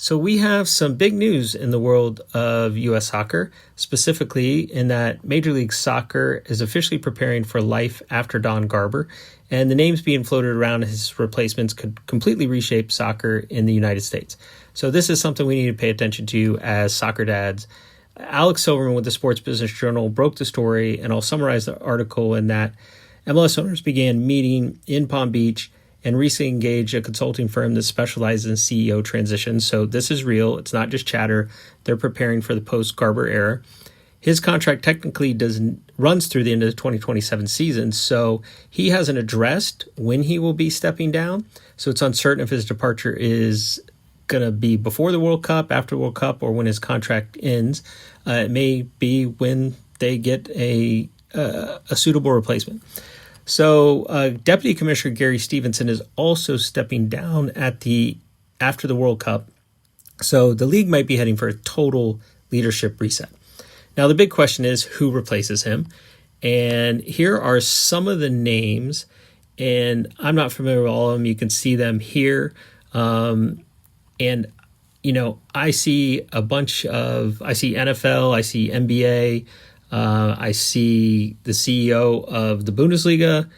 So we have some big news in the world of U.S. soccer, specifically in that Major League Soccer is officially preparing for life after Don Garber, and the names being floated around as his replacements could completely reshape soccer in the United States. So this is something we need to pay attention to as soccer dads. Alex Silverman with the Sports Business Journal broke the story, and I'll summarize the article in that MLS owners began meeting in Palm Beach and recently engaged a consulting firm that specializes in CEO transitions. So this is real. It's not just chatter. They're preparing for the post-Garber era. His contract technically runs through the end of the 2027 season, so he hasn't addressed when he will be stepping down. So it's uncertain if his departure is going to be before the World Cup, after the World Cup, or when his contract ends. It may be when they get a suitable replacement. So Deputy Commissioner Gary Stevenson is also stepping down after the World Cup. So the league might be heading for a total leadership reset. Now, the big question is who replaces him? And here are some of the names, and I'm not familiar with all of them. You can see them here. And, I see I see NFL, I see NBA, I see the CEO of the Bundesliga.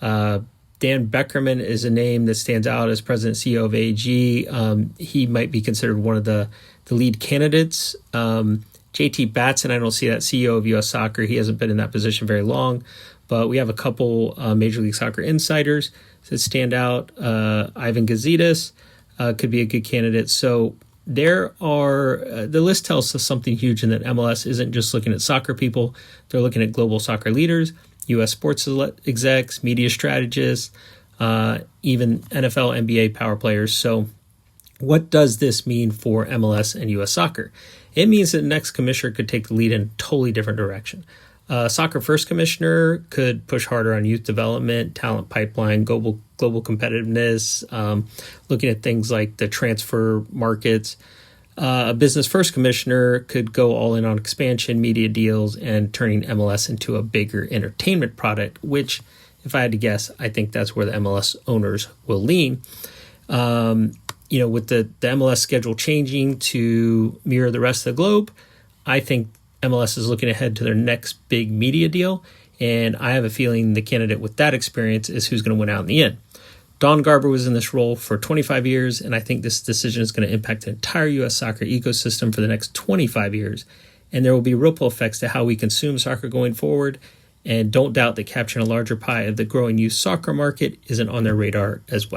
Dan Beckerman is a name that stands out as president and CEO of AG. He might be considered one of the lead candidates. JT Batson, I don't see that CEO of U.S. Soccer. He hasn't been in that position very long. But we have a couple Major League Soccer insiders that stand out. Ivan Gazidis could be a good candidate. So the list tells us something huge in that MLS isn't just looking at soccer people. They're looking at global soccer leaders, U.S. sports execs, media strategists, even NFL, NBA power players. So what does this mean for MLS and U.S. soccer? It means that the next commissioner could take the lead in a totally different direction. Soccer First Commissioner could push harder on youth development, talent pipeline, global competitiveness, looking at things like the transfer markets. A Business First Commissioner could go all in on expansion, media deals, and turning MLS into a bigger entertainment product, which, if I had to guess, I think that's where the MLS owners will lean. With the MLS schedule changing to mirror the rest of the globe, I think MLS is looking ahead to their next big media deal, and I have a feeling the candidate with that experience is who's going to win out in the end. Don Garber was in this role for 25 years, and I think this decision is going to impact the entire U.S. soccer ecosystem for the next 25 years, and there will be ripple effects to how we consume soccer going forward, and don't doubt that capturing a larger pie of the growing youth soccer market isn't on their radar as well.